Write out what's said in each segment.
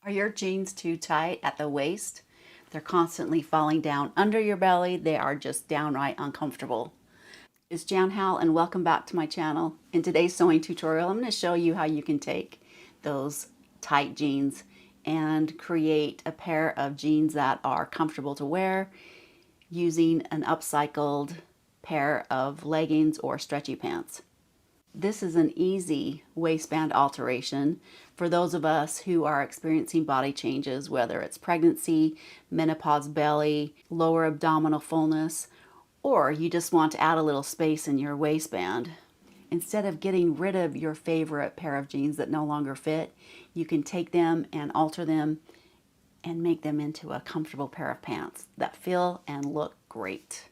Are your jeans too tight at the waist? They're constantly falling down under your belly. They are just downright uncomfortable. It's Jan Hal and welcome back to my channel. In today's sewing tutorial, I'm going to show you how you can take those tight jeans and create a pair of jeans that are comfortable to wear using an upcycled pair of leggings or stretchy pants. This is an easy waistband alteration for those of us who are experiencing body changes, whether it's pregnancy, menopause belly, lower abdominal fullness, or you just want to add a little space in your waistband. Instead of getting rid of your favorite pair of jeans that no longer fit, you can take them and alter them and make them into a comfortable pair of pants that feel and look great.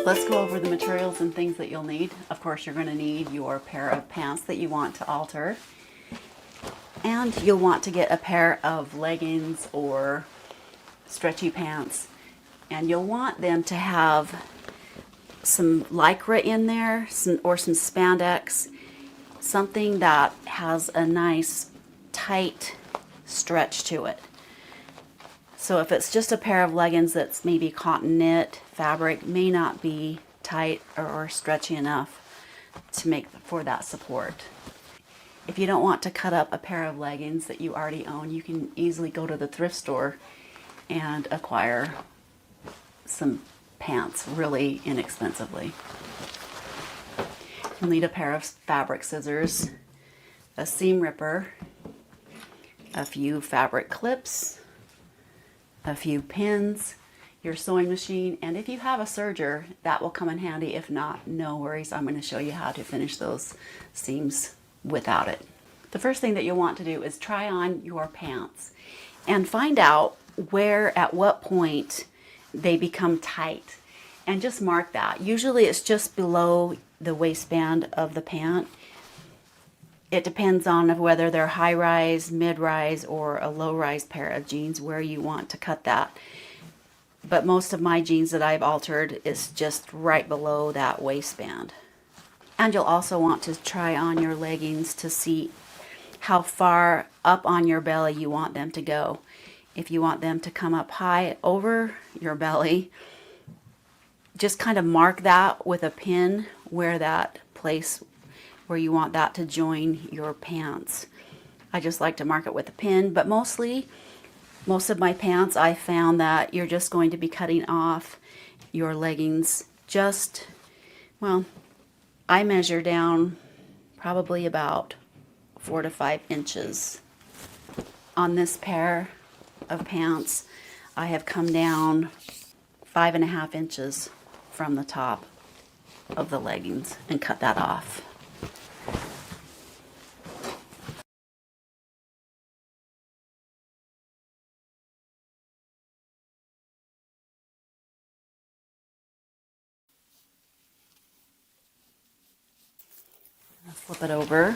Let's go over the materials and things that you'll need. Of course, you're going to need your pair of pants that you want to alter. And you'll want to get a pair of leggings or stretchy pants. And you'll want them to have some lycra in there, or some spandex, something that has a nice tight stretch to it. So if it's just a pair of leggings that's maybe cotton knit fabric, may not be tight or stretchy enough to make for that support. If you don't want to cut up a pair of leggings that you already own, you can easily go to the thrift store and acquire some pants really inexpensively. You'll need a pair of fabric scissors, a seam ripper, a few fabric clips, a few pins, your sewing machine, and if you have a serger, that will come in handy. If not, no worries. I'm going to show you how to finish those seams without it. The first thing that you'll want to do is try on your pants and find out where, at what point they become tight, and just mark that. Usually it's just below the waistband of the pant. It depends on whether they're high-rise, mid-rise, or a low-rise pair of jeans where you want to cut that. But most of my jeans that I've altered is just right below that waistband. And you'll also want to try on your leggings to see how far up on your belly you want them to go. If you want them to come up high over your belly, just kind of mark that with a pin where that place where you want that to join your pants. I just like to mark it with a pin, but most of my pants I found that you're just going to be cutting off your leggings just, well, I measure down probably about 4 to 5 inches. On this pair of pants, I have come down 5.5 inches from the top of the leggings and cut that off. Flip it over.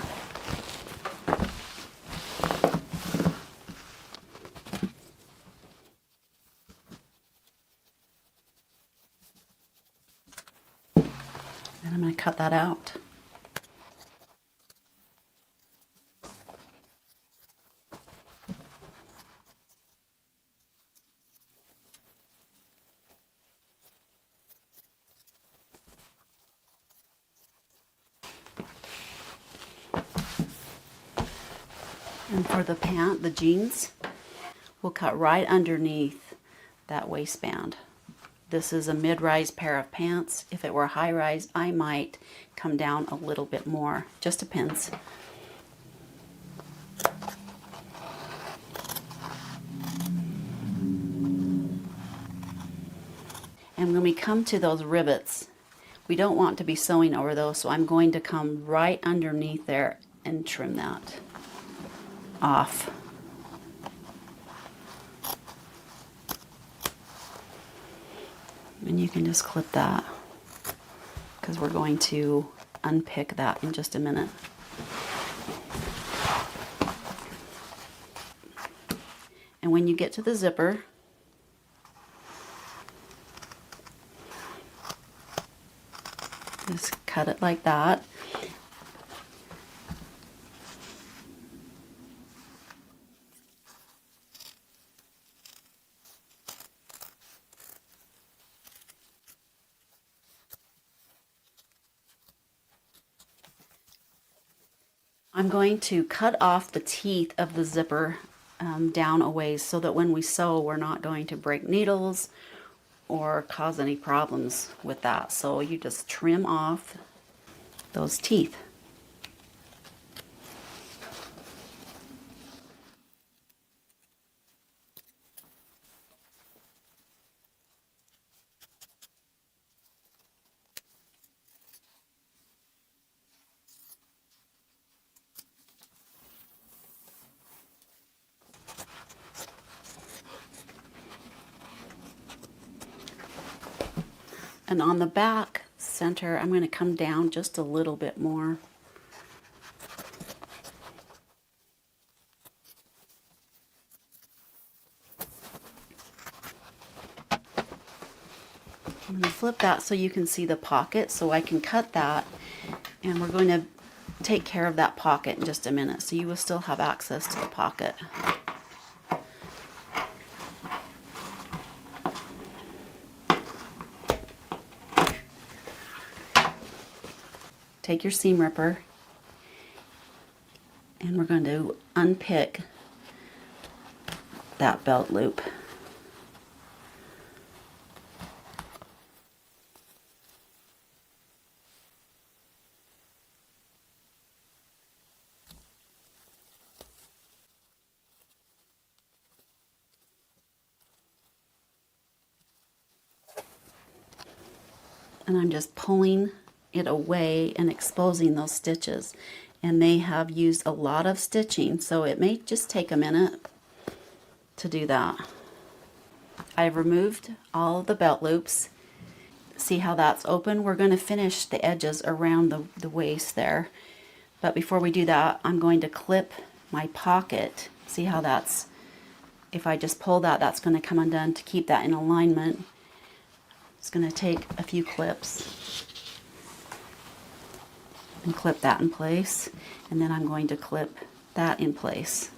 And I'm going to cut that out. And for the pant, the jeans, we'll cut right underneath that waistband. This is a mid-rise pair of pants. If it were high-rise, I might come down a little bit more. Just depends. And when we come to those rivets, we don't want to be sewing over those, so I'm going to come right underneath there and trim that off. And you can just clip that because we're going to unpick that in just a minute. And when you get to the zipper, just cut it like that. I'm going to cut off the teeth of the zipper down a ways so that when we sew, we're not going to break needles or cause any problems with that. So you just trim off those teeth. And on the back center, I'm going to come down just a little bit more. I'm going to flip that so you can see the pocket, so I can cut that, and we're going to take care of that pocket in just a minute, so you will still have access to the pocket. Take your seam ripper, and we're going to unpick that belt loop. And I'm just pulling it away and exposing those stitches. And they have used a lot of stitching, so it may just take a minute to do that. I've removed all of the belt loops. See how that's open? We're going to finish the edges around the waist there. But before we do that, I'm going to clip my pocket. See how that's, if I just pull that, that's going to come undone to keep that in alignment. It's going to take a few clips and clip that in place, and then I'm going to clip that in place.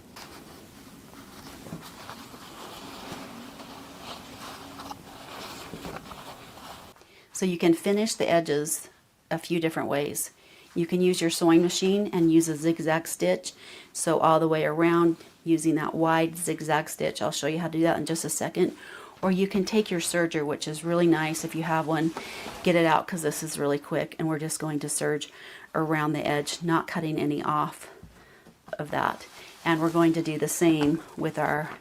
So you can finish the edges a few different ways. You can use your sewing machine and use a zigzag stitch, sew all the way around using that wide zigzag stitch. I'll show you how to do that in just a second. Or you can take your serger, which is really nice if you have one, get it out, because this is really quick, and we're just going to serge around the edge, not cutting any off of that. And we're going to do the same with our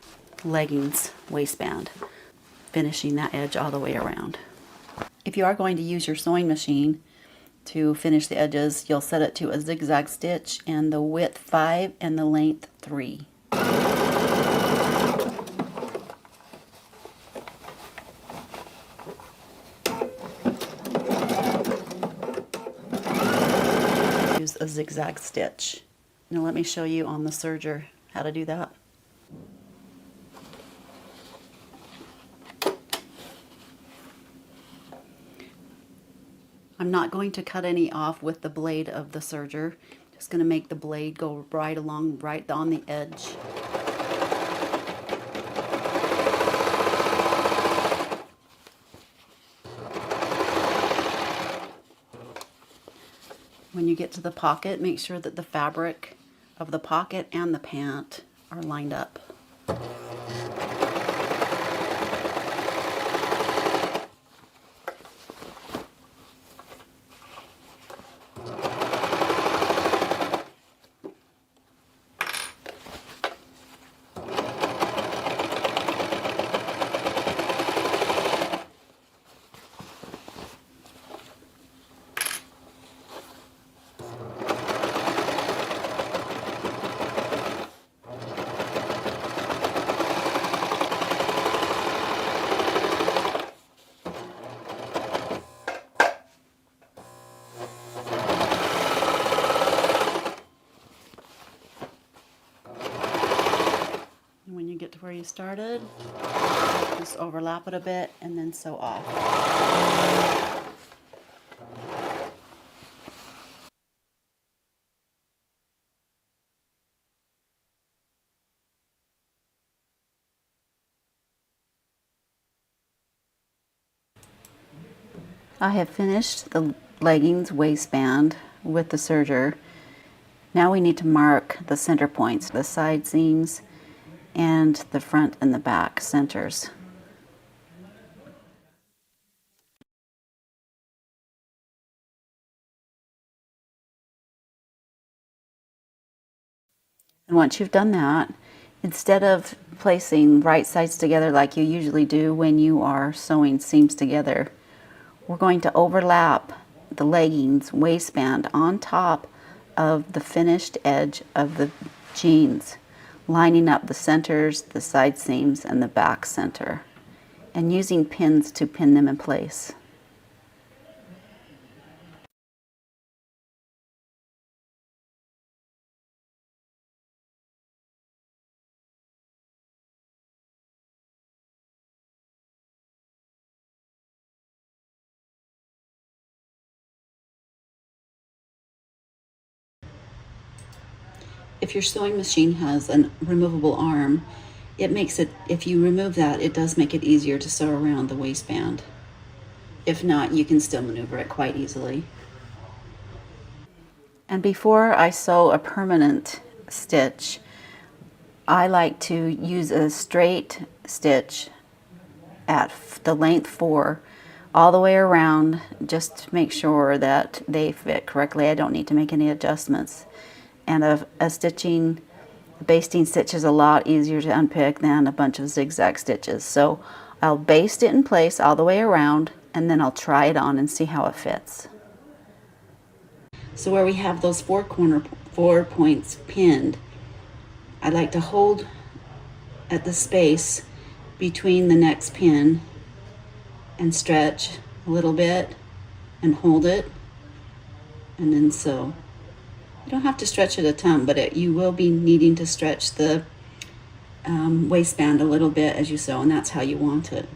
leggings waistband, finishing that edge all the way around. If you are going to use your sewing machine to finish the edges, you'll set it to a zigzag stitch and the width 5 and the length 3. Use a zigzag stitch. Now let me show you on the serger how to do that. I'm not going to cut any off with the blade of the serger. Just going to make the blade go right along, right on the edge. When you get to the pocket, make sure that the fabric of the pocket and the pant are lined up. Get to where you started, just overlap it a bit and then sew off. I have finished the leggings waistband with the serger. Now we need to mark the center points, the side seams, and the front and the back centers. And once you've done that, instead of placing right sides together like you usually do when you are sewing seams together, we're going to overlap the leggings waistband on top of the finished edge of the jeans, lining up the centers, the side seams, and the back center, and using pins to pin them in place. If your sewing machine has a removable arm, it makes it, if you remove that, it does make it easier to sew around the waistband. If not, you can still maneuver it quite easily. And before I sew a permanent stitch, I like to use a straight stitch at the length 4 all the way around, just to make sure that they fit correctly. I don't need to make any adjustments. And a basting stitch is a lot easier to unpick than a bunch of zigzag stitches. So I'll baste it in place all the way around, and then I'll try it on and see how it fits. So where we have those four points pinned, I like to hold at the space between the next pin and stretch a little bit and hold it, and then sew. You don't have to stretch it a ton, but you will be needing to stretch the waistband a little bit as you sew, and that's how you want it,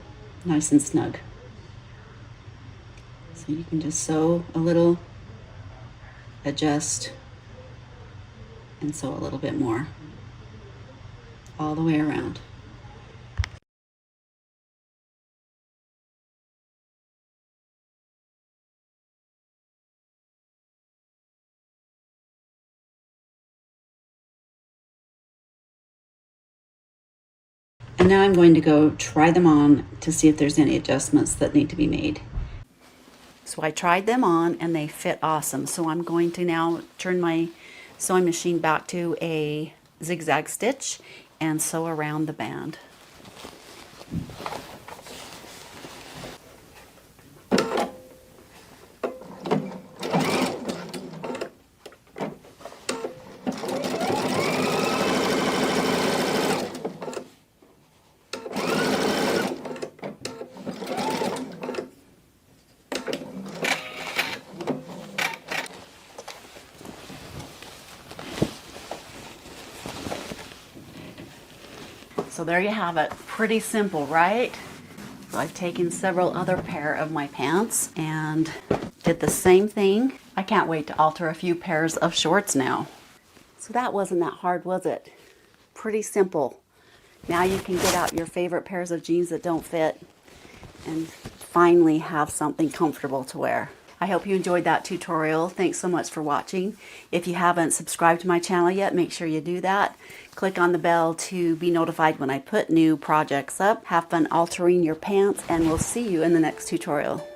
nice and snug. So you can just sew a little, adjust, and sew a little bit more all the way around. And now I'm going to go try them on to see if there's any adjustments that need to be made. So I tried them on and they fit awesome. So I'm going to now turn my sewing machine back to a zigzag stitch and sew around the band. So there you have it. Pretty simple, right? So I've taken several other pair of my pants and did the same thing. I can't wait to alter a few pairs of shorts now. So that wasn't that hard, was it? Pretty simple. Now you can get out your favorite pairs of jeans that don't fit and finally have something comfortable to wear. I hope you enjoyed that tutorial. Thanks so much for watching. If you haven't subscribed to my channel yet, make sure you do that. Click on the bell to be notified when I put new projects up. Have fun altering your pants, and we'll see you in the next tutorial.